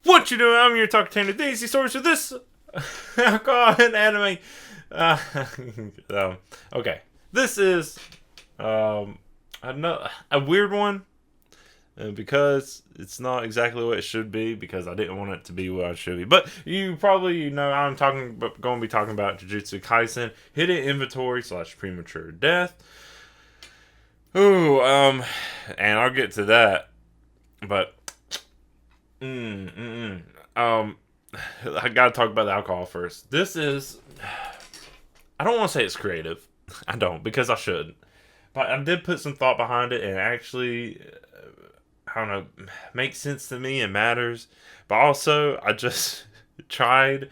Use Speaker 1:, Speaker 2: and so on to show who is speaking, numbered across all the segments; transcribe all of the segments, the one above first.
Speaker 1: What you doing? I'm your talk to Daisy Stories with this alcohol and anime. Uh, okay, this is um a weird one because it's not exactly what it should be because I didn't want it to be what it should be. But you probably know I'm going to be talking about Jujutsu Kaisen, hidden inventory slash premature death. Ooh, and I'll get to that, but Mm, mm, mm. I gotta talk about the alcohol first. This is, I don't want to say it's creative. I don't, because I should. But I did put some thought behind it and actually, I don't know, makes sense to me and matters. But also, I just tried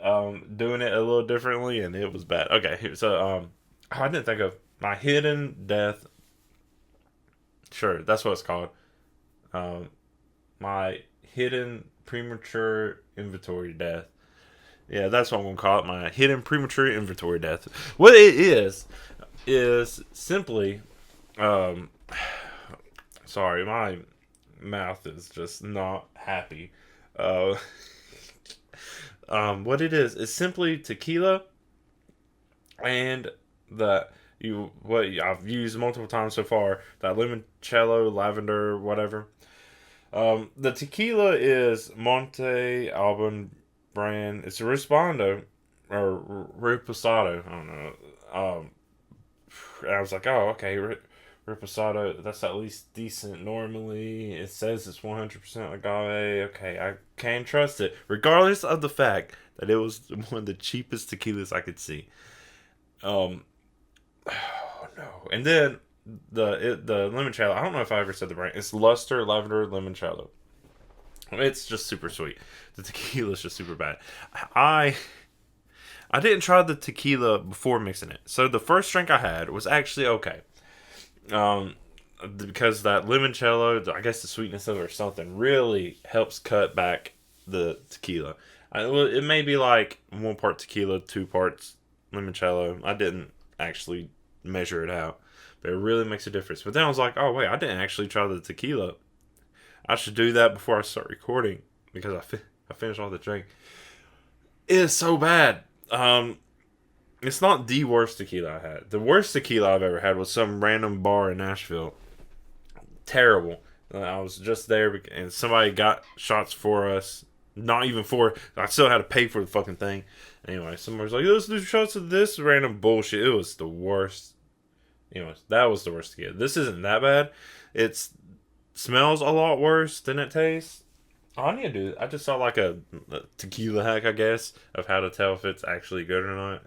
Speaker 1: doing it a little differently and it was bad. Okay, so I didn't think of my hidden death. Sure, that's what it's called. Um, my hidden premature inventory death. Yeah, that's what I'm gonna call it. My hidden premature inventory death. What it is simply, um, sorry, my mouth is just not happy. Uh, what it is simply tequila and the what I've used multiple times so far. That limoncello, lavender, whatever. The tequila is Monte Alban brand. It's a Respondo or Reposado. I don't know. And I was like, oh, okay, Reposado. That's at least decent. Normally, it says it's 100% agave. Okay, I can trust it, regardless of the fact that it was one of the cheapest tequilas I could see. Um, oh no, and then the limoncello. I don't know if I ever said the brand. It's Luster Lavender Limoncello. It's just super sweet. The tequila is just super bad. I I didn't try the tequila before mixing it, so the first drink I had was actually okay. Um, because that limoncello, I guess the sweetness of it or something, really helps cut back the tequila. It may be like 1 part tequila, 2 parts limoncello. I didn't actually measure it out, but it really makes a difference. But then I was like, oh wait, I didn't actually try the tequila. I should do that before I start recording because I finished all the drink. It is so bad. It's not the worst tequila I had. The worst tequila I've ever had was some random bar in Nashville. Terrible. I was just there and somebody got shots for us. Not even for. I still had to pay for the fucking thing. Anyway, somebody was like, let's do shots of this random bullshit. It was the worst. Anyways, that was the worst tequila. This isn't that bad. It smells a lot worse than it tastes. Oh, I need to do. I just saw like a tequila hack, I guess, of how to tell if it's actually good or not.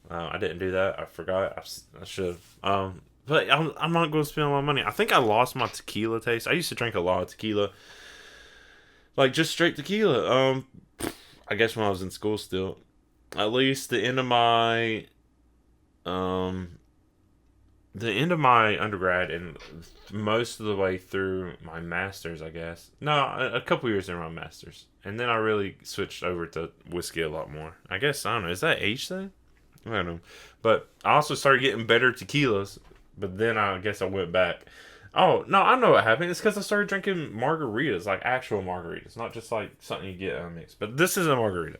Speaker 1: I didn't do that. I forgot. I should. But I'm not going to spend a lot of money. I think I lost my tequila taste. I used to drink a lot of tequila, like just straight tequila. I guess when I was in school still. At least um the end of my undergrad and most of the way through my masters, I guess. No, a couple years in my masters, and then I really switched over to whiskey a lot more. I guess I don't know. Is that age thing? I don't know. But I also started getting better tequilas. But then I guess I went back. Oh no, I know what happened. It's because I started drinking margaritas, like actual margaritas, not just like something you get mixed. But this is a margarita.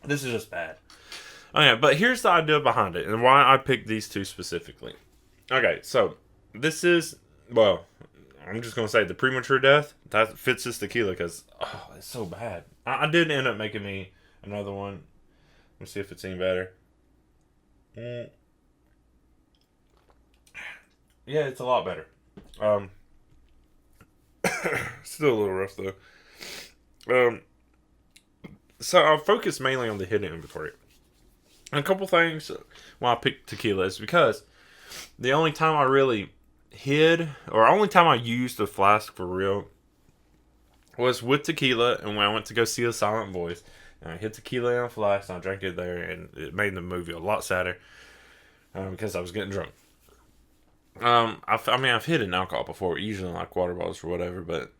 Speaker 1: This is just bad. Okay, but here's the idea behind it and why I picked these two specifically. Okay, so this is well, I'm just gonna say the premature death that fits this tequila because oh, it's so bad. I did end up making me another one. Let's see if it's any better. Mm, yeah, it's a lot better. Um, Still a little rough though. Um, so I'll focus mainly on the hidden inventory. And a couple things why I picked tequila is because the only time I really hid, or only time I used the flask for real, was with tequila, and when I went to go see A Silent Voice, and I hid tequila in a flask, and I drank it there, and it made the movie a lot sadder because I was getting drunk. I mean, I've hidden alcohol before, usually like water bottles or whatever, but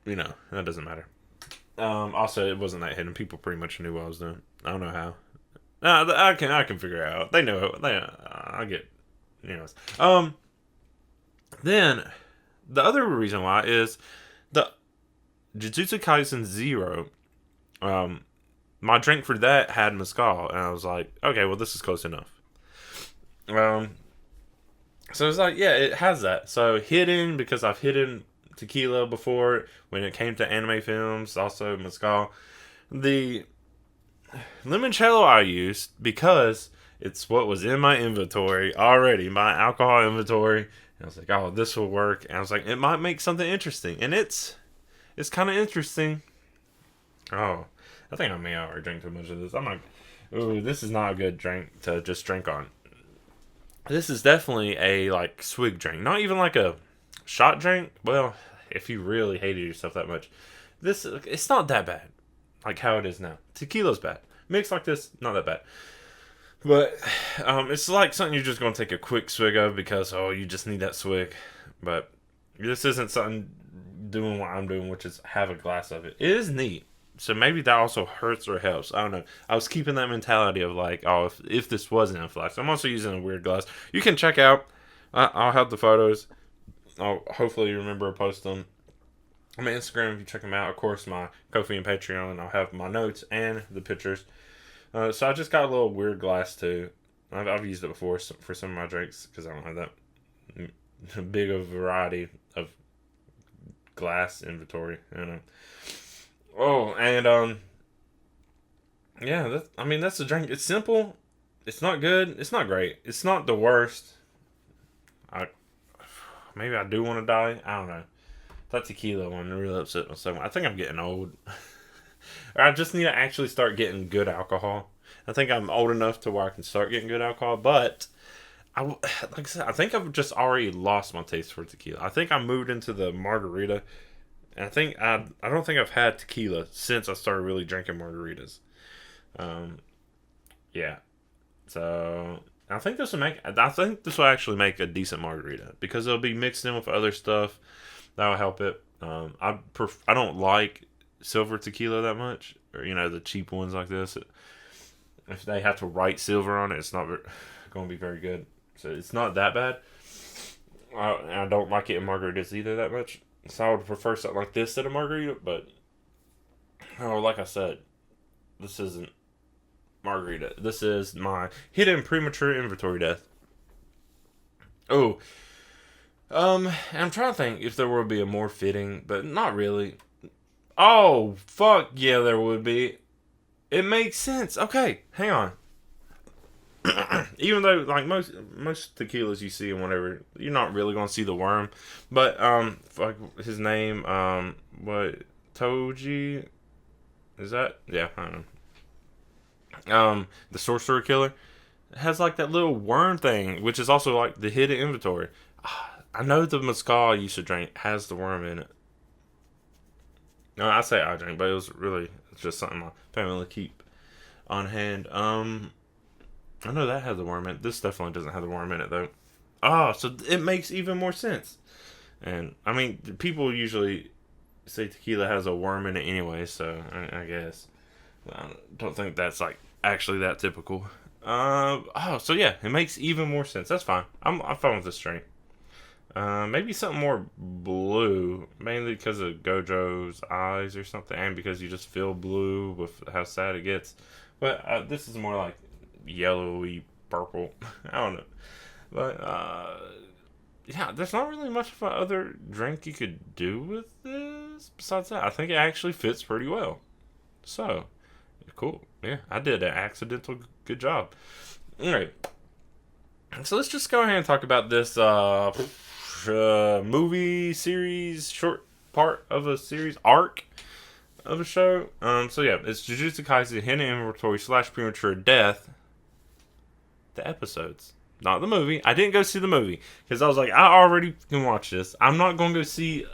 Speaker 1: you know that doesn't matter. Also, it wasn't that hidden. People pretty much knew what I was doing. I don't know how. I can figure it out. They know. I get. Anyways. Then the other reason why is the Jujutsu Kaisen Zero. My drink for that had mezcal, and I was like, okay, well, this is close enough. So it's like, yeah, it has that. So hidden, because I've hidden tequila before when it came to anime films, also mezcal. The limoncello I used because it's what was in my inventory already, my alcohol inventory. And I was like, oh, this will work. And I was like, it might make something interesting, and it's kind of interesting. Oh, I think I may already drink too much of this. I'm like, ooh, this is not a good drink to just drink on. This is definitely a like swig drink, not even like a shot drink. Well, if you really hated yourself that much, it's not that bad, like how it is now. Tequila's bad. Mixed like this, not that bad. But it's like something you're just gonna take a quick swig of because you just need that swig. But this isn't something doing what I'm doing, which is have a glass of it. It is neat. So maybe that also hurts or helps. I don't know. I was keeping that mentality of like, oh, if this wasn't a flask. I'm also using a weird glass. You can check out. I'll have the photos. I'll hopefully remember to post them on my Instagram if you check them out. Of course, my Ko-fi and Patreon. I'll have my notes and the pictures. So I just got a little weird glass too. I've used it before for some of my drinks because I don't have that big of a variety of glass inventory. You know. Oh, and yeah, that's the drink. It's simple. It's not good. It's not great. It's not the worst. Maybe I do want to die. I don't know. That tequila one really upset me so much. I think I'm getting old. Or I just need to actually start getting good alcohol. I think I'm old enough to where I can start getting good alcohol, but like I said, I think I've just already lost my taste for tequila. I think I moved into the margarita. And I don't think I've had tequila since I started really drinking margaritas. Yeah. So I think this will actually make a decent margarita because it'll be mixed in with other stuff that'll help it. I don't like silver tequila that much, or the cheap ones like this. If they have to write silver on it, it's not going to be very good. So it's not that bad. I don't like it in margaritas either that much. So I would prefer something like this than a margarita, but like I said, this isn't margarita. This is my hidden premature inventory death. Oh, I'm trying to think if there would be a more fitting, but not really. Oh, fuck yeah, there would be. It makes sense. Okay, hang on. Even though like most tequilas you see and whatever, you're not really gonna see the worm. But like his name, what Toji? Is that? Yeah, I don't know. The sorcerer killer has like that little worm thing, which is also like the hidden inventory. I know the mezcal I used to drink has the worm in it. No, I say I drink, but it's just something my family keep on hand. I know that has a worm in it. This definitely doesn't have the worm in it, though. So it makes even more sense. And, I mean, people usually say tequila has a worm in it anyway, so I guess. I don't think that's, like, actually that typical. So yeah, it makes even more sense. That's fine. I'm fine with this drink. Maybe something more blue, mainly because of Gojo's eyes or something, and because you just feel blue with how sad it gets. But this is more like yellowy purple. I don't know, but yeah, there's not really much of a other drink you could do with this besides that. I think it actually fits pretty well. So cool. Yeah, I did an accidental good job. All right, so let's just go ahead and talk about this movie series, short part of a series arc of a show. So yeah, it's Jujutsu Kaisen Hidden Inventory / Premature Death. The episodes, not the movie. I didn't go see the movie because I was like, I already can watch this. I'm not going to go see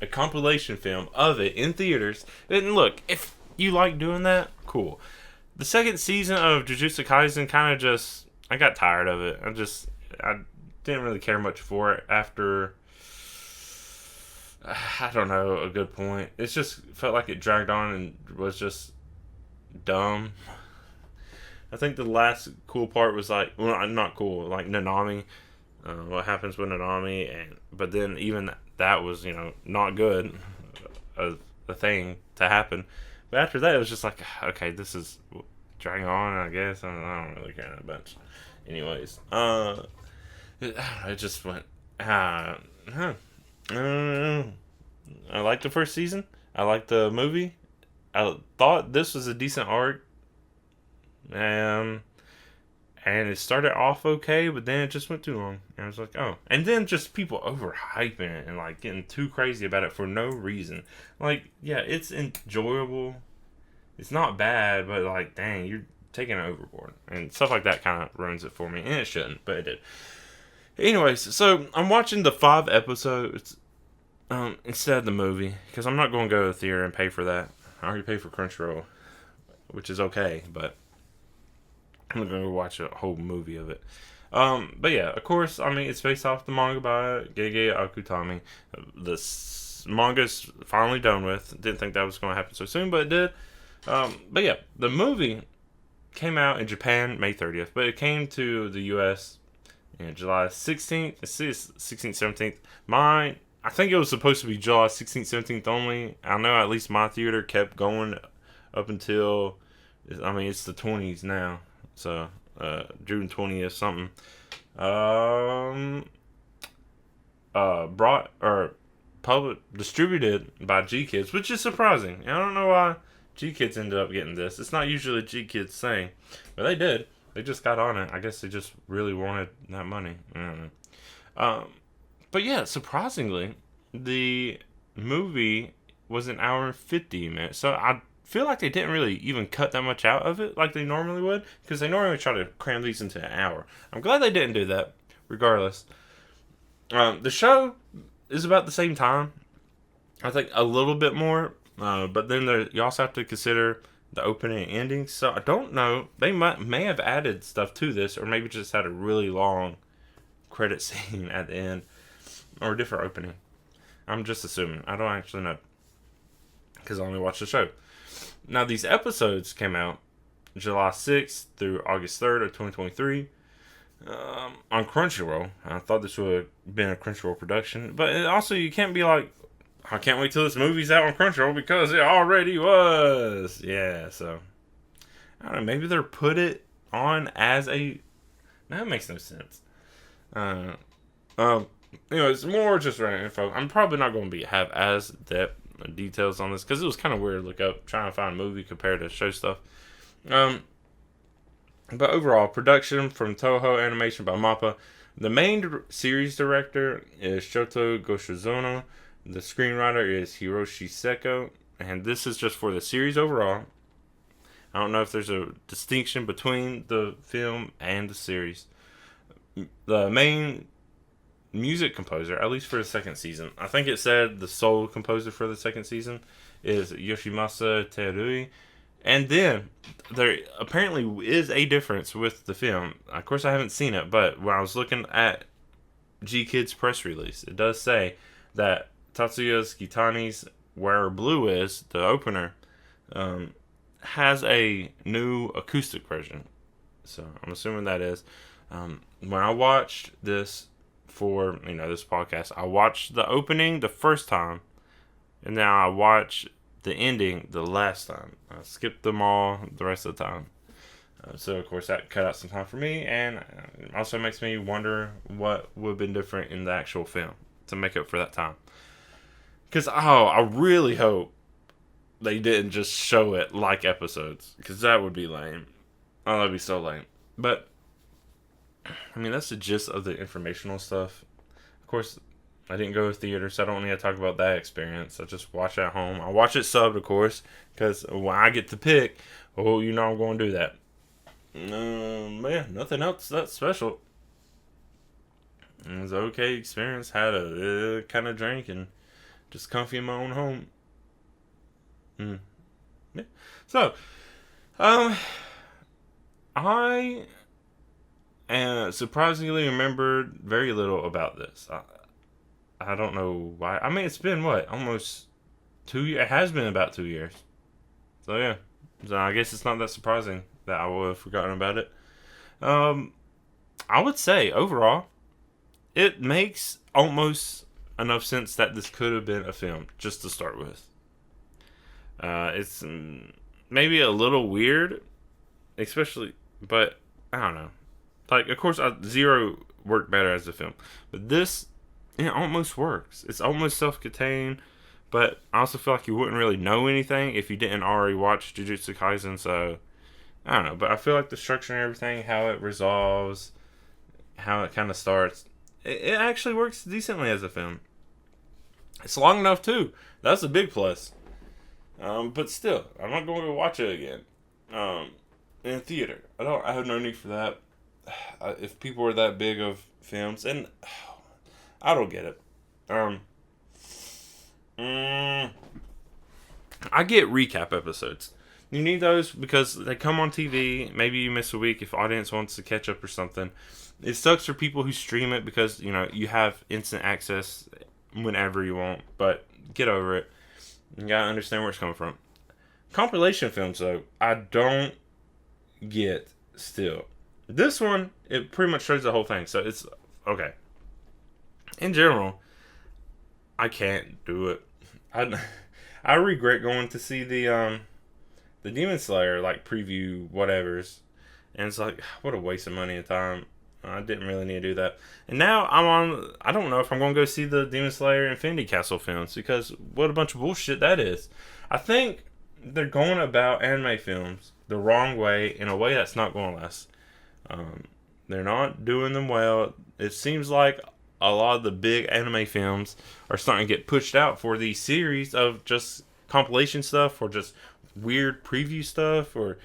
Speaker 1: a compilation film of it in theaters. And look, if you like doing that, cool. The second season of Jujutsu Kaisen kind of just, I got tired of it. I didn't really care much for it after, I don't know, a good point. It just felt like it dragged on and was just dumb. I think the last cool part was like, well, not cool, like Nanami. What happens with Nanami, but then even that was, not good, a thing to happen. But after that, it was just like, okay, this is dragging on, I guess. I don't really care that much. Anyways, it just went, huh. I liked the first season. I liked the movie. I thought this was a decent arc. And it started off okay, but then it just went too long. And I was like, oh. And then just people overhyping it and like getting too crazy about it for no reason. Like, yeah, it's enjoyable. It's not bad, but like, dang, you're taking it overboard. And stuff like that kind of ruins it for me. And it shouldn't, but it did. Anyways, so I'm watching the 5 episodes instead of the movie. Because I'm not going to go to the theater and pay for that. I already paid for Crunchyroll, which is okay, but I'm going to watch a whole movie of it. But yeah, of course, I mean, it's based off the manga by Gege Akutami. The manga's finally done with. Didn't think that was going to happen so soon, but it did. But yeah, the movie came out in Japan May 30th, but it came to the US in July 16th, 16th, 17th. I think it was supposed to be July 16th, 17th only. I know at least my theater kept going up until, I mean, it's the 20s now. So, June 20th something. Distributed by G Kids, which is surprising. I don't know why G Kids ended up getting this. It's not usually a G Kids thing, but they did. They just got on it. I guess they just really wanted that money. I don't know. But yeah, surprisingly, the movie was an hour and 50 minutes. So I feel like they didn't really even cut that much out of it like they normally would, because they normally try to cram these into an hour. I'm glad they didn't do that, regardless. The show is about the same time. I think a little bit more, but then you also have to consider the opening and ending. So I don't know. They may have added stuff to this, or maybe just had a really long credit scene at the end, or a different opening. I'm just assuming. I don't actually know, because I only watched the show. Now, these episodes came out July 6th through August 3rd of 2023 on Crunchyroll. I thought this would have been a Crunchyroll production, but also you can't be like, I can't wait till this movie's out on Crunchyroll because it already was. Yeah, so I don't know. Maybe they're put it on as a. That makes no sense. Anyways, more just random info. I'm probably not going to have as depth details on this because it was kind of weird to look up trying to find a movie compared to show stuff. But overall, production from Toho, animation by Mappa. The main series director is Shoto Goshizono. The screenwriter is Hiroshi Seko, and this is just for the series overall. I don't know if there's a distinction between the film and the series. The main music composer, at least for the second season, I think it said the sole composer for the second season is Yoshimasa Terui. And then there apparently is a difference with the film. Of course, I haven't seen it, but when I was looking at G Kid's press release, it does say that Tatsuya Kitani's Where Blue Is, the opener, has a new acoustic version. So I'm assuming that is. When I watched this for this podcast, I watched the opening the first time, and now I watched the ending the last time. I skipped them all the rest of the time. So of course that cut out some time for me, and it also makes me wonder what would have been different in the actual film to make up for that time. Because I really hope they didn't just show it like episodes, because that would be lame. Oh, that'd be so lame. But I mean, that's the gist of the informational stuff. Of course, I didn't go to theater, so I don't need to talk about that experience. I just watch it at home. I watch it subbed, of course, because when I get to pick, I'm going to do that. Man, nothing else that special. It was an okay experience. Had a kind of drink and just comfy in my own home. Yeah. So, I surprisingly remembered very little about this. I don't know why. I mean, it's been almost 2 years. It has been about 2 years. So yeah. So I guess it's not that surprising that I would have forgotten about it. I would say overall, it makes almost enough sense that this could have been a film, just to start with. It's maybe a little weird, especially, but I don't know. Like, of course, Zero worked better as a film, but this, it almost works. It's almost self-contained, but I also feel like you wouldn't really know anything if you didn't already watch Jujutsu Kaisen. So I don't know, but I feel like the structure and everything, how it resolves, how it kind of starts, it actually works decently as a film. It's long enough too. That's a big plus. But still, I'm not going to watch it again. In theater, I have no need for that. If people are that big of films, and I don't get it. I get recap episodes. You need those because they come on TV. Maybe you miss a week if audience wants to catch up or something. It sucks for people who stream it because, you know, you have instant access whenever you want. But get over it. You gotta understand where it's coming from. Compilation films, though, I don't get still. This one, it pretty much shows the whole thing. So it's okay. In general, I can't do it. I regret going to see the Demon Slayer like preview whatevers, and it's like, what a waste of money and time. I didn't really need to do that. And now I don't know if I'm going to go see the Demon Slayer Infinity Castle films because what a bunch of bullshit that is. I think they're going about anime films the wrong way, in a way that's not going to last. They're not doing them well. It seems like a lot of the big anime films are starting to get pushed out for these series of just compilation stuff or just weird preview stuff or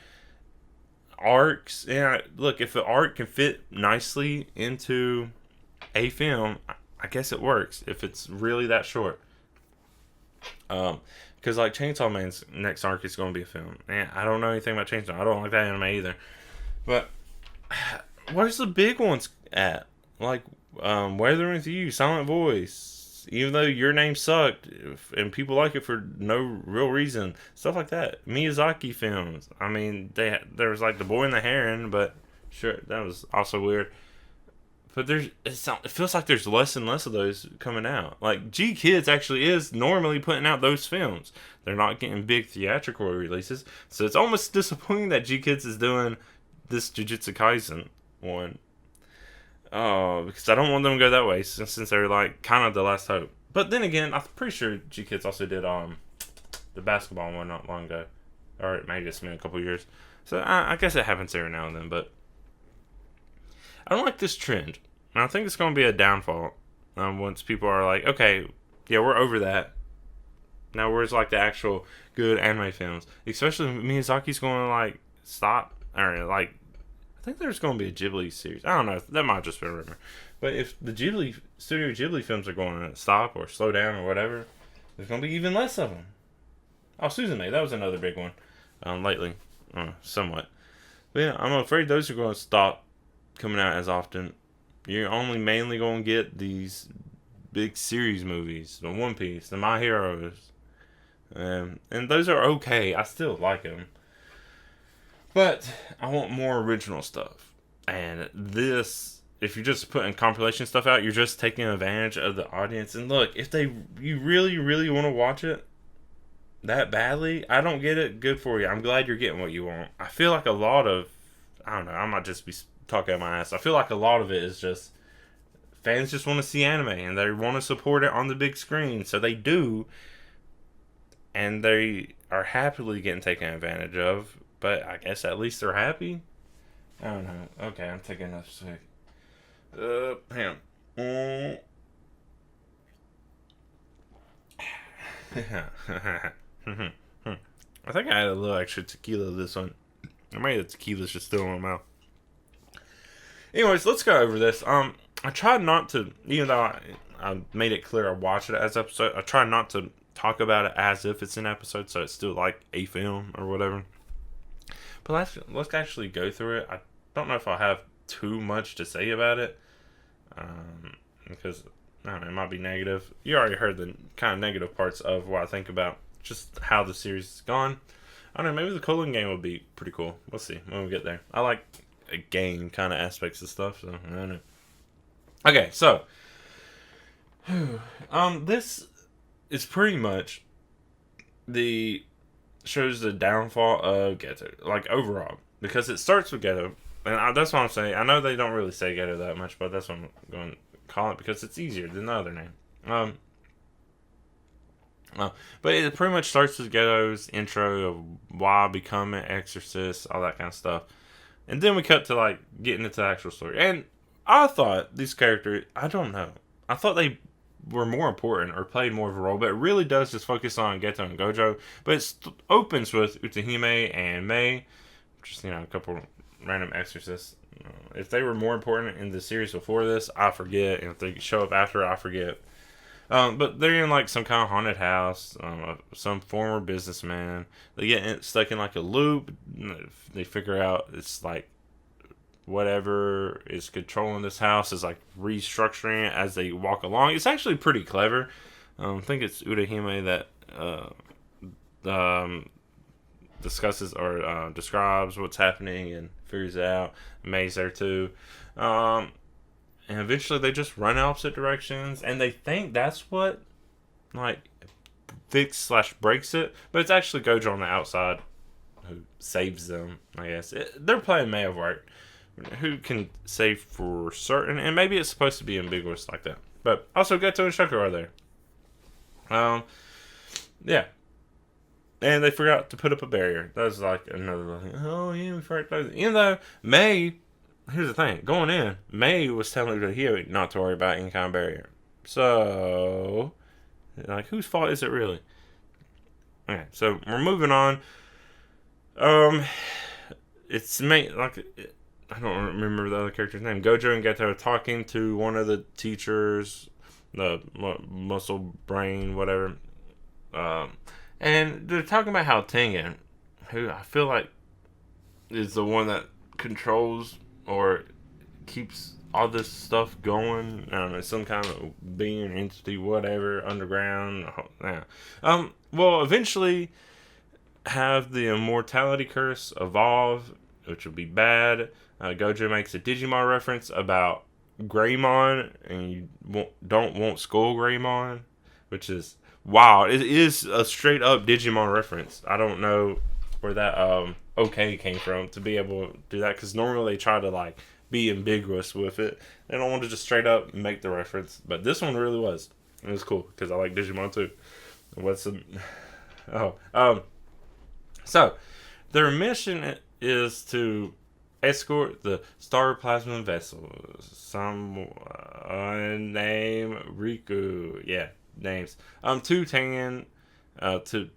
Speaker 1: arcs. And look, if the arc can fit nicely into a film, I guess it works if it's really that short. Because like Chainsaw Man's next arc is going to be a film. And I don't know anything about Chainsaw. I don't like that anime either. But where's the big ones at? Like Weather With You, Silent Voice, even though Your Name sucked and people like it for no real reason, stuff like that. Miyazaki films. I mean, there was like The Boy and the Heron, but sure, that was also weird. But it feels like there's less and less of those coming out. Like G Kids actually is normally putting out those films. They're not getting big theatrical releases, so it's almost disappointing that G Kids is doing this Jujutsu Kaisen one. Oh, because I don't want them to go that way since they're like kind of the last hope. But then again, I'm pretty sure G Kids also did the basketball one not long ago, or it may just been a couple years. So I guess it happens every now and then. But I don't like this trend, and I think it's going to be a downfall once people are like, okay, yeah, we're over that. Now where's like the actual good anime films? Especially Miyazaki's going to like stop or like. I think there's going to be a Ghibli series. I don't know. That might just be a rumor. But if the Studio Ghibli films are going to stop or slow down or whatever, there's going to be even less of them. Oh, Suzume. That was another big one lately. Somewhat. But yeah, I'm afraid those are going to stop coming out as often. You're only mainly going to get these big series movies. The One Piece, the My Heroes. And those are okay. I still like them. But I want more original stuff. And this, if you're just putting compilation stuff out, you're just taking advantage of the audience. And look, if you really, really want to watch it that badly, I don't get it. Good for you. I'm glad you're getting what you want. I feel like a lot of, I don't know, I might just be talking out my ass. I feel like a lot of it is just fans just want to see anime and they want to support it on the big screen. So they do. And they are happily getting taken advantage of. But I guess at least they're happy. I don't know. Okay, I'm taking enough sick. Hang on. I think I had a little extra tequila this one. Or maybe the tequila's just still in my mouth. Anyways, let's go over this. I tried not to, even though I made it clear I watched it as an episode, I tried not to talk about it as if it's an episode, so it's still like a film or whatever. But let's actually go through it. I don't know if I'll have too much to say about it. Because, I don't know, it might be negative. You already heard the kind of negative parts of what I think about just how the series has gone. I don't know, maybe the Colon game would be pretty cool. We'll see when we get there. I like game kind of aspects of stuff, so I don't know. Okay, so This is pretty much the shows the downfall of ghetto, like overall, because it starts with ghetto, and that's what I'm saying. I know they don't really say ghetto that much, but that's what I'm going to call it because it's easier than the other name. Um, but it pretty much starts with ghetto's intro of why become an exorcist, all that kind of stuff, and then we cut to like getting into the actual story. And I thought these characters, I don't know, I thought they were more important or played more of a role, but it really does just focus on Geto and Gojo. But it opens with Utahime and Mei, just a couple random exorcists. If they were more important in the series before this, I forget. And if they show up after, I forget. But they're in like some kind of haunted house. Some former businessman. They get stuck in like a loop. They figure out it's like whatever is controlling this house is like restructuring it as they walk along. It's actually pretty clever. I think it's Urahime that um, discusses or describes what's happening and figures it out. May's there too. And eventually they just run opposite directions and they think that's what like fix/breaks it, but it's actually Gojo on the outside who saves them. I guess they're playing May of Art. Who can say for certain? And maybe it's supposed to be ambiguous like that. But also, Geto and Shoko are there. Yeah. And they forgot to put up a barrier. That was like another thing. Oh, yeah, we forgot to close it. Even though May, here's the thing. Going in, May was telling Hiro not to worry about any kind of barrier. So, like, whose fault is it really? Okay, so we're moving on. It's like... I don't remember the other character's name. Gojo and Geto are talking to one of the teachers, the muscle brain, whatever. And they're talking about how Tengen, who I feel like is the one that controls or keeps all this stuff going. I don't know, some kind of being, entity, whatever, underground. Yeah. Will eventually have the immortality curse evolve, which will be bad. Gojo makes a Digimon reference about Greymon, and you don't want Skull Greymon, which is wow. It is a straight up Digimon reference. I don't know where that okay came from to be able to do that, because normally they try to like be ambiguous with it. They don't want to just straight up make the reference, but this one really was. It was cool because I like Digimon too. What's the so their mission is to escort the star plasma vessel. Some name Riku. Yeah, names. To Tengen. To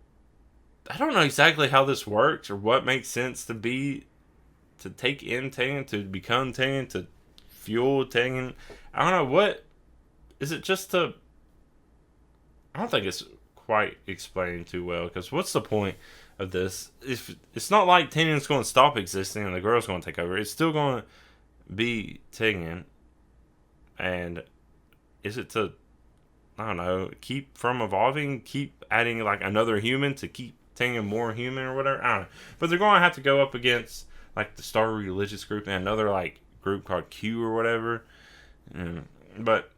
Speaker 1: I don't know exactly how this works or what makes sense to take in Tengen, to become Tengen, to fuel Tengen. I don't know what is it just to. I don't think it's quite explained too well, because what's the point of this? If it's not like Tengen's going to stop existing and the girl's going to take over, it's still going to be Tengen. And is it to, I don't know, keep from evolving, keep adding like another human to keep Tengen more human or whatever? I don't know. But they're going to have to go up against like the Star Religious group and another like group called Q or whatever. But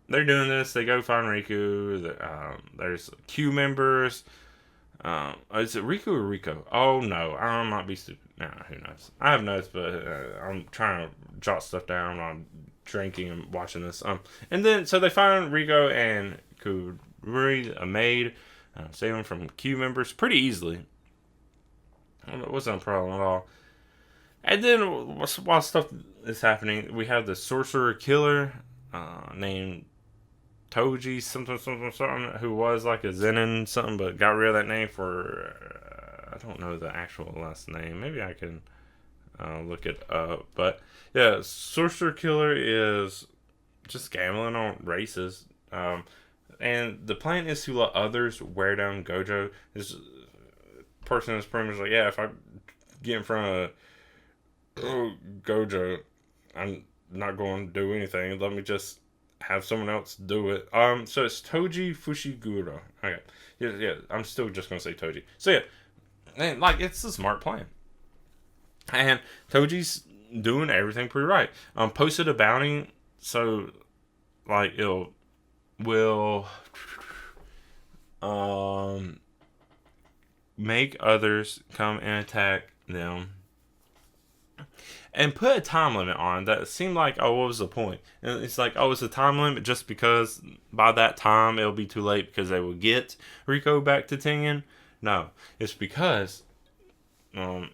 Speaker 1: they're doing this. They go find Riku. There's Q members. Is it Riku or Rico? Oh no, I might be stupid. Nah, who knows? I have notes, but I'm trying to jot stuff down while I'm drinking and watching this. And then so they find Rico and Kuri, a maid, save them from Q members pretty easily. It wasn't a problem at all. And then while stuff is happening, we have the sorcerer killer named Toji something, who was like a Zenin something, but got rid of that name for I don't know the actual last name. Maybe I can look it up. But yeah, Sorcerer Killer is just gambling on races. And the plan is to let others wear down Gojo. This person is pretty much like, yeah, if I get in front of Gojo, I'm not going to do anything. Let me just have someone else do it. So it's Toji Fushiguro. Okay. Yeah, I'm still just gonna say Toji. So yeah, and like it's a smart plan. And Toji's doing everything pretty right. Posted a bounty so like it'll will um make others come and attack them and put a time limit on that. Seemed like, oh, what was the point? And it's like, oh, it's a time limit just because by that time it'll be too late because they will get Rico back to Tengen. No, it's because um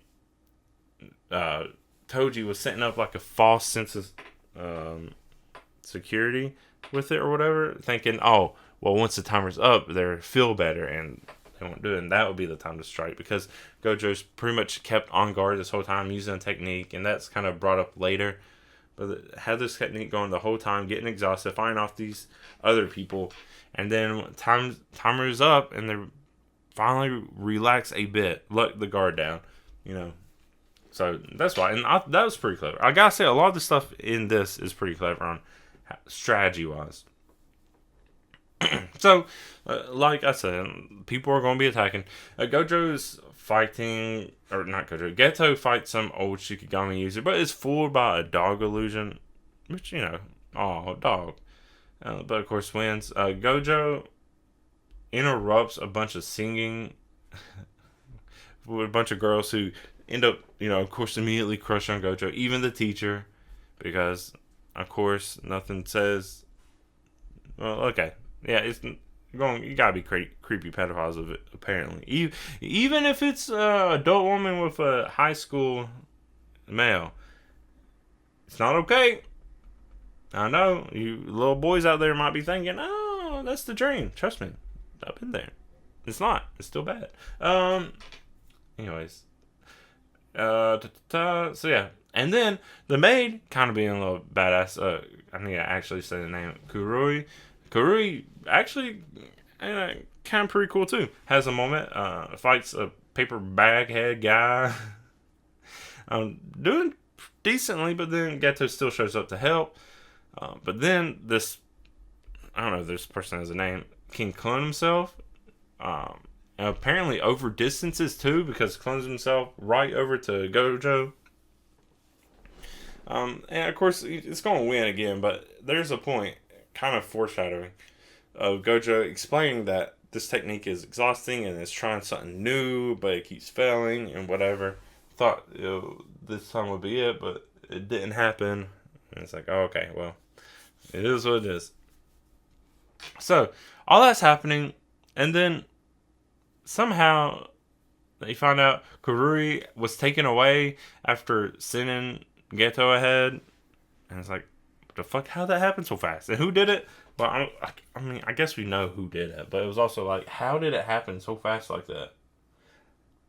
Speaker 1: Toji was setting up like a false sense of security with it or whatever, thinking, oh, well, once the timer's up, they'll feel better and they won't do it, and that would be the time to strike, because Gojo's pretty much kept on guard this whole time using a technique, and that's kind of brought up later. But had this technique going the whole time, getting exhausted, fighting off these other people, and then timer is up, and they finally relax a bit, let the guard down, you know. So that's why, and that was pretty clever. I gotta say, a lot of the stuff in this is pretty clever on strategy wise. So, like I said, people are going to be attacking. Gojo's fighting, or not Gojo, Geto fights some old Shikigami user, but is fooled by a dog illusion, which, you know, oh, dog. But of course wins. Gojo interrupts a bunch of singing with a bunch of girls who end up, you know, of course, immediately crushing on Gojo, even the teacher, because, of course, nothing says, well, okay. Yeah, it's going. You gotta be creepy pedophiles of it. Apparently, even if it's an adult woman with a high school male, it's not okay. I know you little boys out there might be thinking, "Oh, that's the dream." Trust me, I've been there. It's not. It's still bad. Anyways, so yeah, and then the maid kind of being a little badass. I need to actually say the name. Kurui actually kind of pretty cool too. Has a moment, fights a paper bag head guy. Doing decently, but then Geto still shows up to help. But then this, I don't know if this person has a name, can clone himself. And apparently over distances too, because clones himself right over to Gojo. And of course, it's going to win again, but there's a point, kind of foreshadowing, of Gojo explaining that this technique is exhausting and it's trying something new, but it keeps failing and whatever. Thought, you know, this time would be it, but it didn't happen. And it's like, oh, okay, well, it is what it is. So, all that's happening, and then somehow they find out Kurui was taken away after sending Geto ahead. And it's like, what the fuck? How'd that happen so fast? And who did it? Well, I mean, I guess we know who did it, but it was also like, how did it happen so fast like that?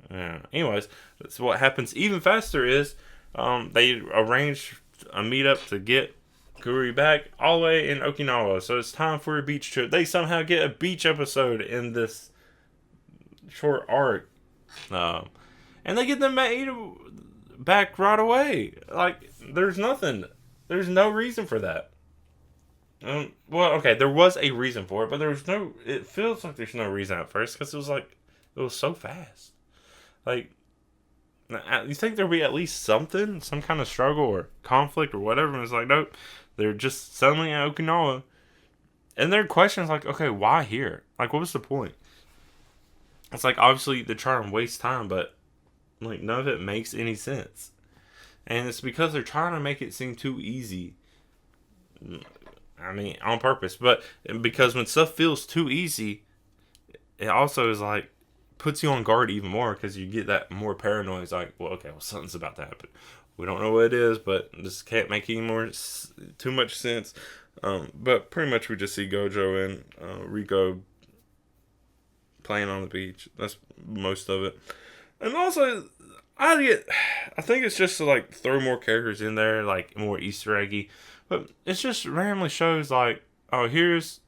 Speaker 1: Yeah. Anyways, so what happens even faster is they arrange a meetup to get Kurui back all the way in Okinawa. So it's time for a beach trip. They somehow get a beach episode in this short arc. And they get them back right away. Like, there's nothing. There's no reason for that. Well, okay, there was a reason for it, but there was no. It feels like there's no reason at first because it was so fast. Like, you think there'd be at least something, some kind of struggle or conflict or whatever, and it's like, nope, they're just suddenly at Okinawa, and their questions like, okay, why here? Like, what was the point? It's like, obviously they're trying to waste time, but like none of it makes any sense, and it's because they're trying to make it seem too easy. I mean, on purpose, but because when stuff feels too easy, it also is like puts you on guard even more because you get that more paranoid. It's like, well, okay, well, something's about to happen. We don't know what it is, but this can't make any more too much sense. But pretty much we just see Gojo and Rico playing on the beach. That's most of it. And also, I think it's just to like throw more characters in there, like more Easter eggy. But it just randomly shows like, oh, here's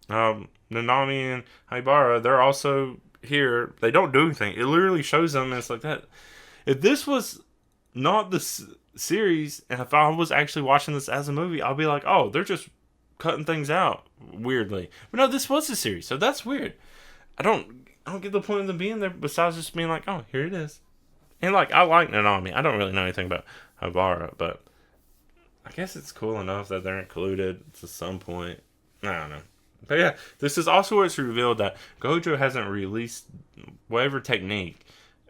Speaker 1: Nanami and Haibara. They're also here. They don't do anything. It literally shows them, and it's like that. If this was not the series, and if I was actually watching this as a movie, I'll be like, oh, they're just cutting things out weirdly. But no, this was a series, so that's weird. I don't get the point of them being there besides just being like, oh, here it is. And like, I like Nanami. I don't really know anything about Haibara, but I guess it's cool enough that they're included to some point. I don't know. But yeah, this is also where it's revealed that Gojo hasn't released whatever technique,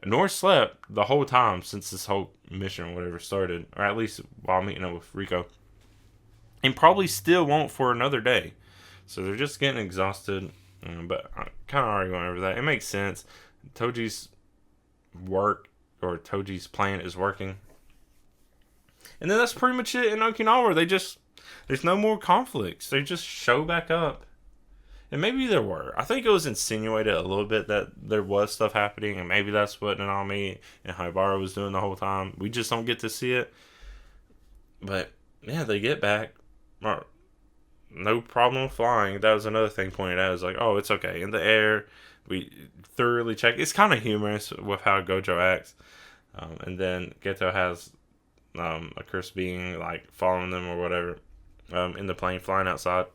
Speaker 1: nor slept the whole time since this whole mission or whatever started, or at least while meeting up with Rico. And probably still won't for another day. So they're just getting exhausted. But I kind of already went over that. It makes sense. Toji's work, or Toji's plan, is working. And then that's pretty much it in Okinawa. There's no more conflicts. They just show back up. And maybe there were. I think it was insinuated a little bit that there was stuff happening, and maybe that's what Nanami and Haibara was doing the whole time. We just don't get to see it. But yeah, they get back. No problem flying. That was another thing pointed out. It was like, oh, it's okay. In the air, we thoroughly check. It's kind of humorous with how Gojo acts. And then Geto has a cursed being like following them or whatever in the plane flying outside.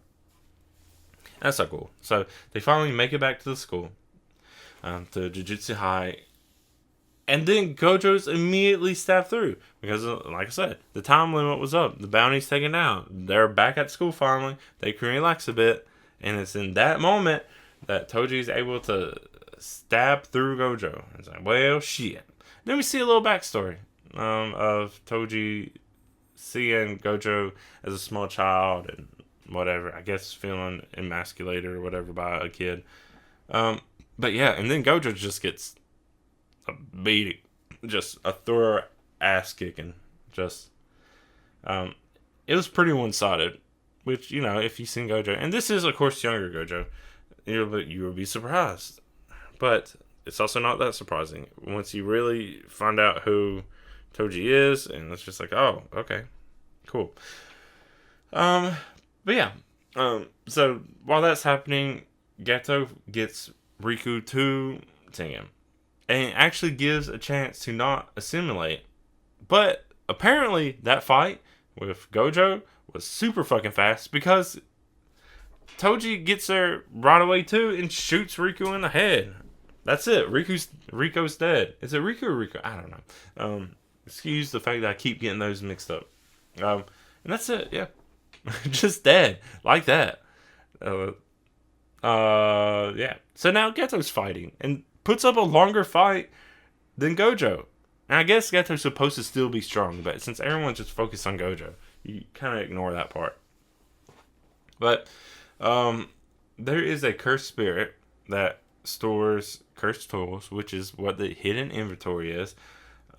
Speaker 1: That's so cool. So they finally make it back to the school, to Jujutsu High. And then Gojo's immediately stabbed through. Because, like I said, the time limit was up. The bounty's taken down. They're back at school finally. They can relax a bit. And it's in that moment that Toji's able to stab through Gojo. It's like, well, shit. Then we see a little backstory of Toji seeing Gojo as a small child and whatever. I guess feeling emasculated or whatever by a kid. But yeah, and then Gojo just gets a beating, just a thorough ass kicking. Just, it was pretty one sided. Which, you know, if you've seen Gojo, and this is of course younger Gojo, you will be surprised. But it's also not that surprising once you really find out who Toji is, and it's just like, oh, okay, cool. But yeah, so while that's happening, Geto gets Riku to Tengen, and actually gives a chance to not assimilate. But apparently that fight with Gojo was super fucking fast because Toji gets there right away too and shoots Riku in the head. That's it. Rico's dead. Is it Riku or Rico? I don't know. Excuse the fact that I keep getting those mixed up. And that's it. Yeah. Just dead. Like that. Yeah. So now Geto's fighting and puts up a longer fight than Gojo. And I guess Geto's supposed to still be strong, but since everyone's just focused on Gojo, you kind of ignore that part. But there is a cursed spirit that stores cursed tools, which is what the hidden inventory is.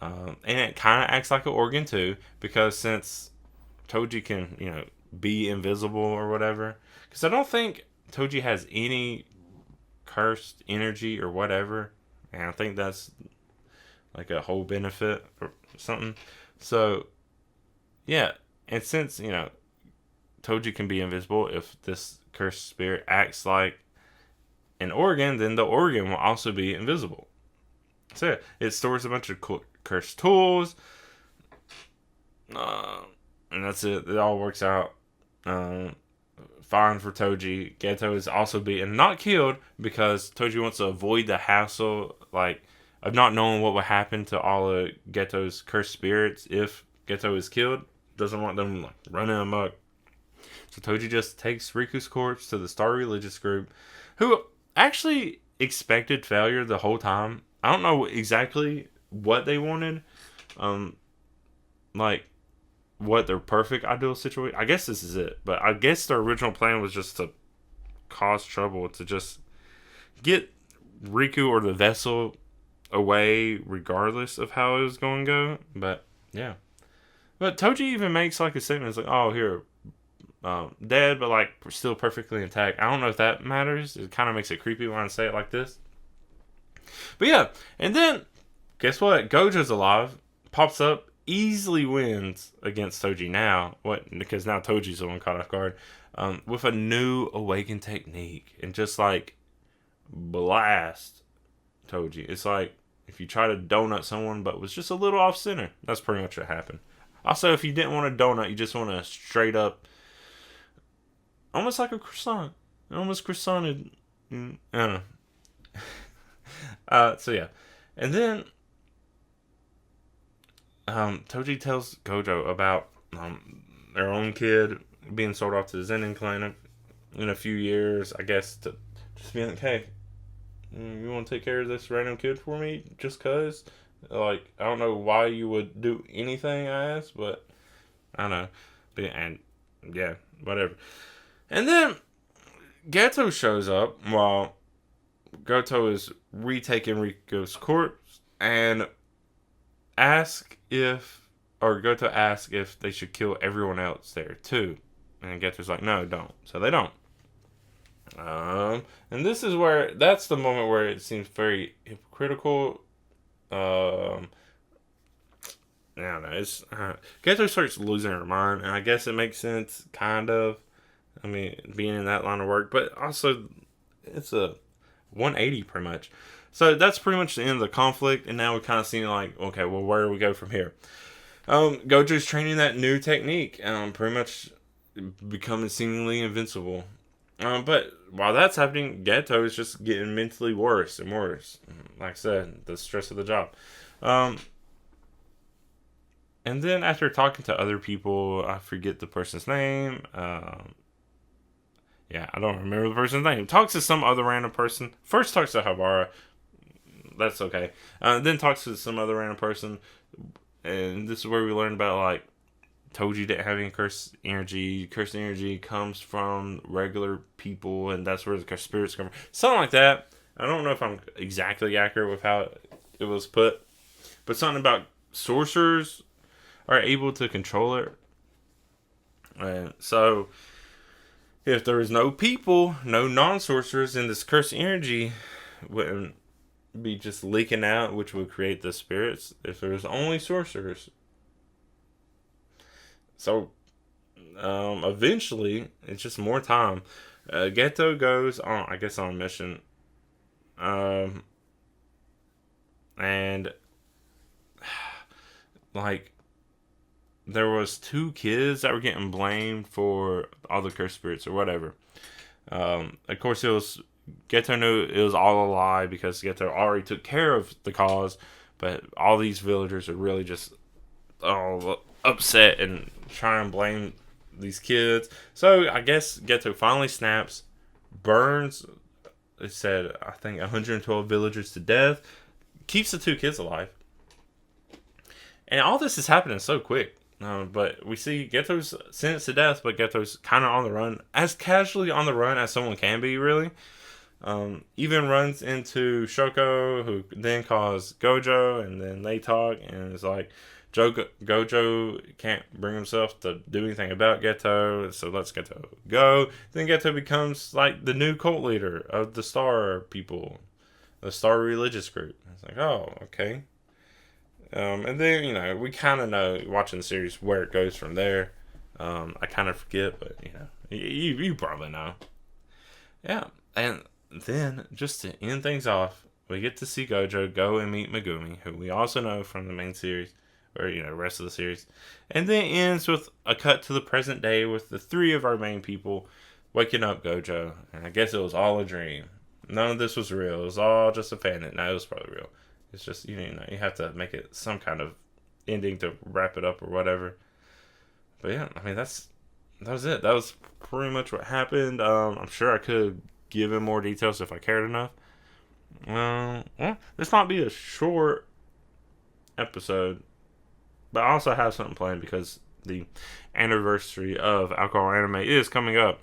Speaker 1: And it kind of acts like an organ too, because since Toji can, be invisible or whatever. Because I don't think Toji has any cursed energy or whatever. And I think that's like a whole benefit or something. So, yeah. And since, Toji can be invisible, if this cursed spirit acts like an organ, then the organ will also be invisible. So, it stores a bunch of cursed tools. And that's it. It all works out fine for Toji. Geto is also beaten, not killed, because Toji wants to avoid the hassle, of not knowing what will happen to all of Geto's cursed spirits if Geto is killed. Doesn't want them running amok. So Toji just takes Riku's corpse to the Star Religious group, who actually expected failure the whole time. I don't know exactly what they wanted. What their perfect ideal situation. I guess this is it. But I guess their original plan was just to cause trouble, to just get Riku or the vessel away regardless of how it was going to go. But, yeah. But Toji even makes a statement. It's like, oh, here, dead, but still perfectly intact. I don't know if that matters. It kind of makes it creepy when I say it like this. But yeah, and then, guess what? Gojo's alive, pops up, easily wins against Toji now. Because now Toji's the one caught off guard. With a new awakened technique. And just blast Toji. It's like if you try to donut someone but was just a little off center. That's pretty much what happened. Also, if you didn't want a donut, you just want a straight up, almost like a croissant. Almost croissanted. I don't know. So yeah. And then Toji tells Gojo about their own kid being sold off to the Zenin clan. in a few years, I guess, to just be like, hey, you want to take care of this random kid for me just cuz? Like, I don't know why you would do anything I asked, but I don't know. And yeah, whatever. And then Geto shows up while Goto is retaking Riku's corpse and Goto asks if they should kill everyone else there too. And Geto's like, no, don't. So they don't. And this is that's the moment where it seems very hypocritical. I don't know. Geto starts losing her mind, and I guess it makes sense, kind of. I mean, being in that line of work, but also it's a 180 pretty much. So that's pretty much the end of the conflict, and now we're kind of seeing like, okay, well, where do we go from here? Gojo's training that new technique, pretty much becoming seemingly invincible. But while that's happening, Geto is just getting mentally worse and worse. Like I said, the stress of the job. And then after talking to other people, I forget the person's name. Yeah, I don't remember the person's name. Talks to some other random person. First talks to Habara. That's okay. Then talks to some other random person. And this is where we learn about, like, Toji didn't have any cursed energy. Cursed energy comes from regular people, and that's where the cursed spirits come from. Something like that. I don't know if I'm exactly accurate with how it was put. But something about sorcerers are able to control it. And so, if there is no people, no non-sorcerers, then this cursed energy wouldn't be just leaking out, which would create the spirits. If there's only sorcerers. So, eventually, it's just more time. Geto goes on, I guess, on a mission. And, like, there was 2 kids that were getting blamed for all the cursed spirits or whatever. Of course, Geto knew it was all a lie because Geto already took care of the cause, but all these villagers are really just upset and try and blame these kids. So I guess Geto finally snaps, burns, it said, I think 112 villagers to death, keeps the 2 kids alive. And all this is happening so quick. But we see Geto's sentenced to death, but Geto's kind of on the run. As casually on the run as someone can be, really. Even runs into Shoko, who then calls Gojo, and then they talk, and it's like, Gojo can't bring himself to do anything about Geto, so let's Geto go. Then Geto becomes like the new cult leader of the Star people, the Star religious group. It's like, oh, okay. And then, we kind of know, watching the series, where it goes from there. I kind of forget, but, you probably know. Yeah, and then, just to end things off, we get to see Gojo go and meet Megumi, who we also know from the main series, or, rest of the series. And then it ends with a cut to the present day with the 3 of our main people waking up Gojo. And I guess it was all a dream. None of this was real. It was all just a fantasy. No, it was probably real. It's just, you have to make it some kind of ending to wrap it up or whatever. But yeah, I mean, that was it. That was pretty much what happened. I'm sure I could give in more details if I cared enough. This might be a short episode, but I also have something planned because the anniversary of Alcoholandanime is coming up.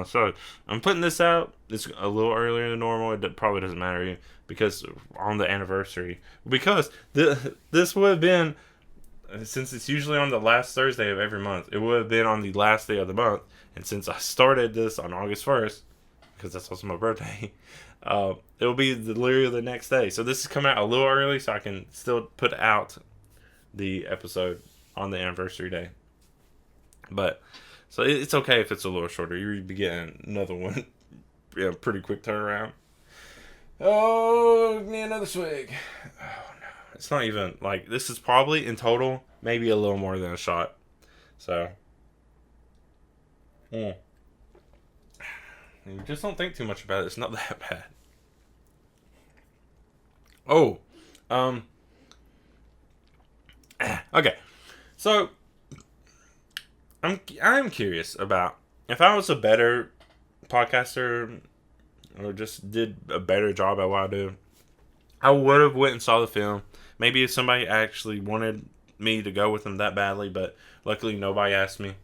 Speaker 1: So I'm putting this out. It's a little earlier than normal. It probably doesn't matter because on the anniversary. Because this would have been, since it's usually on the last Thursday of every month, it would have been on the last day of the month. And since I started this on August 1st, because that's also my birthday, it'll be literally the next day. So this is coming out a little early so I can still put out the episode on the anniversary day. But so it's okay if it's a little shorter. You'll be getting another one. Yeah, pretty quick turnaround. Oh, me another swig. Oh no, it's not even like this is probably in total maybe a little more than a shot. So, you just don't think too much about it. It's not that bad. Oh, okay. So I'm curious about if I was a better podcaster or just did a better job at what I do, I would have went and saw the film. Maybe if somebody actually wanted me to go with them that badly, but luckily nobody asked me.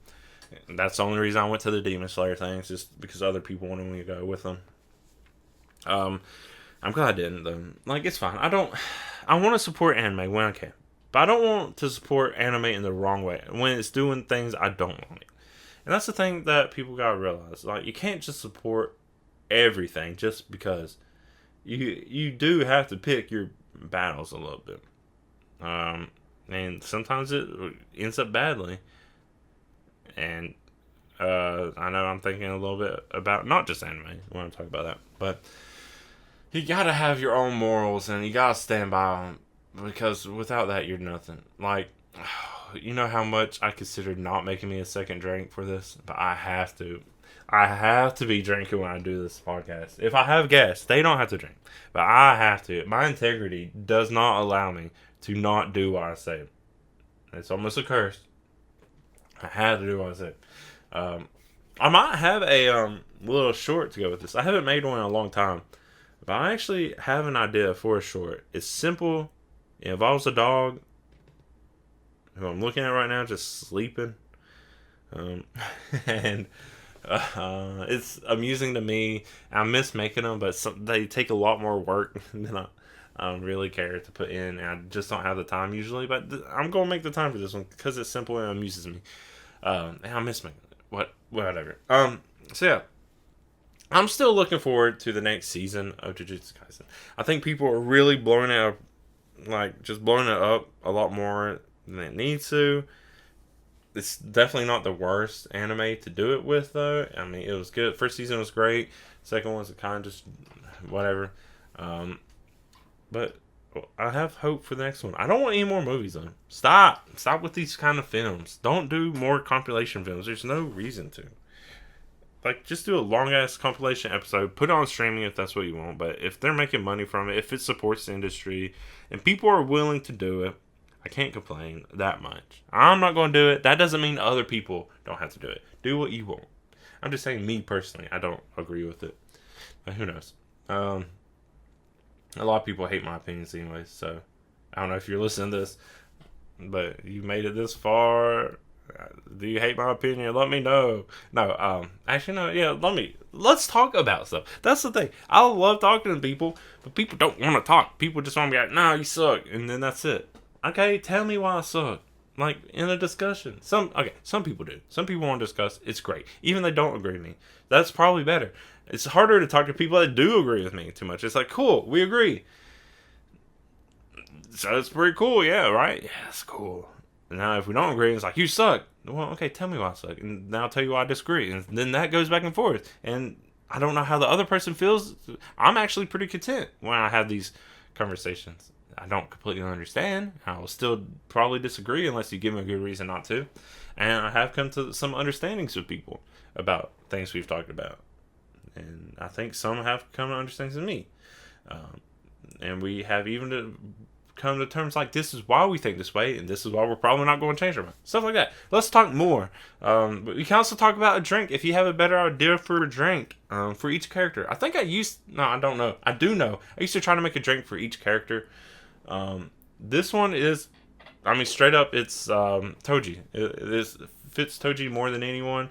Speaker 1: That's the only reason I went to the Demon Slayer things, just because other people wanted me to go with them. I'm glad I didn't though. Like, it's fine. I want to support anime when I can, but I don't want to support anime in the wrong way when it's doing things I don't like. And that's the thing that people gotta realize. Like, you can't just support everything just because. You do have to pick your battles a little bit. And sometimes it ends up badly. And I know I'm thinking a little bit about not just anime when I'm talking about that, but you gotta have your own morals and you gotta stand by them, because without that you're nothing. Like, you know how much I considered not making me a second drink for this, but I have to. I have to be drinking when I do this podcast. If I have guests, they don't have to drink, but I have to. My integrity does not allow me to not do what I say. It's almost a curse. I had to do what I said. I might have a little short to go with this. I haven't made one in a long time, but I actually have an idea for a short. It's simple. It involves a dog who I'm looking at right now, just sleeping. And it's amusing to me. I miss making them, but they take a lot more work than I really care to put in, and I just don't have the time usually. But I'm gonna make the time for this one because it's simple and amuses me. And I miss making it. Whatever. So yeah, I'm still looking forward to the next season of Jujutsu Kaisen. I think people are really blowing it up, like just blowing it up a lot more than it needs to. It's definitely not the worst anime to do it with, though. I mean, it was good. First season was great. Second one was kind of just whatever. But I have hope for the next one. I don't want any more movies, though. Stop with these kind of films. Don't do more compilation films. There's no reason to. Like, just do a long-ass compilation episode. Put it on streaming if that's what you want. But if they're making money from it, if it supports the industry, and people are willing to do it, I can't complain that much. I'm not going to do it. That doesn't mean other people don't have to do it. Do what you want. I'm just saying, me personally, I don't agree with it. But who knows? A lot of people hate my opinions anyway, so I don't know if you're listening to this, but you made it this far. Do you hate my opinion? Let me know. No, actually, no, yeah, let's talk about stuff. That's the thing. I love talking to people, but people don't want to talk. People just want to be like, nah, you suck, and then that's it. Okay, tell me why I suck. Like, in a discussion. Some people do. Some people want to discuss. It's great. Even they don't agree with me. That's probably better. It's harder to talk to people that do agree with me too much. It's like, cool, we agree. So it's pretty cool, yeah, right? Yeah, it's cool. Now, if we don't agree, it's like, you suck. Well, okay, tell me why I suck. And then I'll tell you why I disagree. And then that goes back and forth. And I don't know how the other person feels. I'm actually pretty content when I have these conversations. I don't completely understand. I will still probably disagree unless you give me a good reason not to. And I have come to some understandings with people about things we've talked about. And I think some have come to understandings with me. And we have even come to terms like, this is why we think this way, and this is why we're probably not going to change our mind. Stuff like that. Let's talk more. But we can also talk about a drink. If you have a better idea for a drink for each character. I think I don't know. I do know. I used to try to make a drink for each character. This one is, I mean, straight up, it's Toji. It fits Toji more than anyone.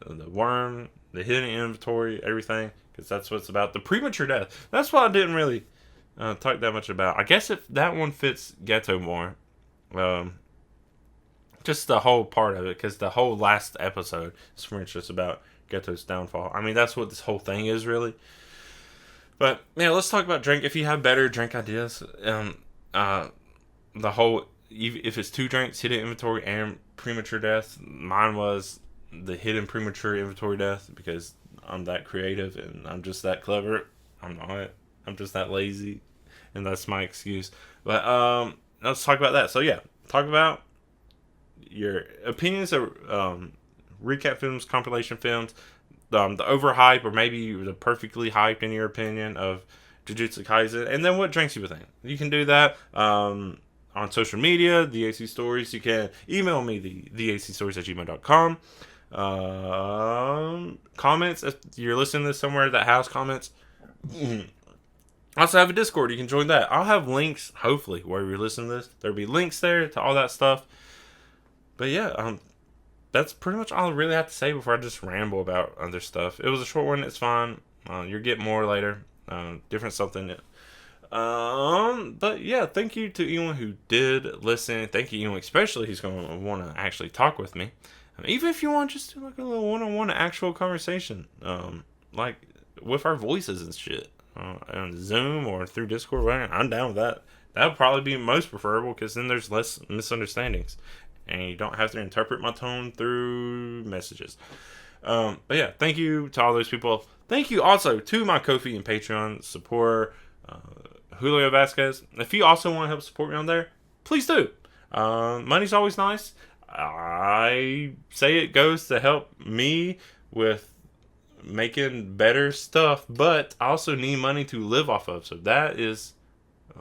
Speaker 1: The worm, the hidden inventory, everything, because that's what it's about. The premature death. That's what I didn't really talk that much about. I guess if that one fits Geto more, just the whole part of it, because the whole last episode is pretty much just about Geto's downfall. I mean, that's what this whole thing is really. But yeah, let's talk about drink. If you have better drink ideas, the whole, if it's 2 drinks, hidden inventory and premature death. Mine was the hidden premature inventory death because I'm that creative and I'm just that clever. I'm not. I'm just that lazy, and that's my excuse. But let's talk about that. So yeah, talk about your opinions of recap films, compilation films, the overhype or maybe the perfectly hyped in your opinion of Jujutsu Kaisen, and then what drinks you would think. You can do that on social media, the AC Stories. You can email me, theacstories@gmail.com. Comments if you're listening to this somewhere that has comments. I also have a Discord. You can join that. I'll have links, hopefully, where you're listening to this. There'll be links there to all that stuff. But yeah, that's pretty much all I really have to say before I just ramble about other stuff. It was a short one. It's fine. You'll get more later. Different something. But yeah, thank you to anyone who did listen. Thank you, anyone especially who's going to want to actually talk with me. Even if you want just to like a little one-on-one actual conversation, like with our voices and shit, on Zoom or through Discord, whatever, I'm down with that. That would probably be most preferable because then there's less misunderstandings, and you don't have to interpret my tone through messages. But yeah, thank you to all those people. Thank you also to my Ko-fi and Patreon supporter, Julio Vasquez. If you also want to help support me on there, please do. Money's always nice. I say it goes to help me with making better stuff, but I also need money to live off of. So that is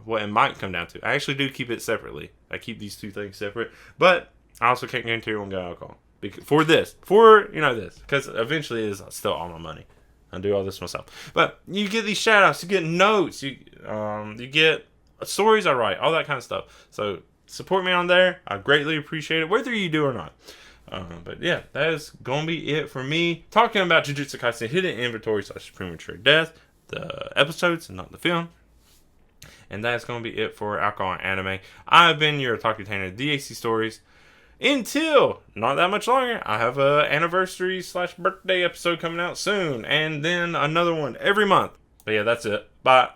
Speaker 1: what it might come down to. I actually do keep it separately. I keep these two things separate, but I also can't guarantee I won't get alcohol for this, because eventually it is still all my money. I do all this myself, but you get these shout outs, you get notes, you get stories I write, all that kind of stuff. So support me on there. I greatly appreciate it, whether you do or not. But yeah, that is gonna be it for me talking about Jujutsu Kaisen Hidden Inventory / Premature Death, the episodes and not the film. And that's gonna be it for Alcohol and Anime. I've been your otaku tainer, theacstories. Until not that much longer, I have a anniversary / birthday episode coming out soon, and then another one every month. But yeah, that's it. Bye.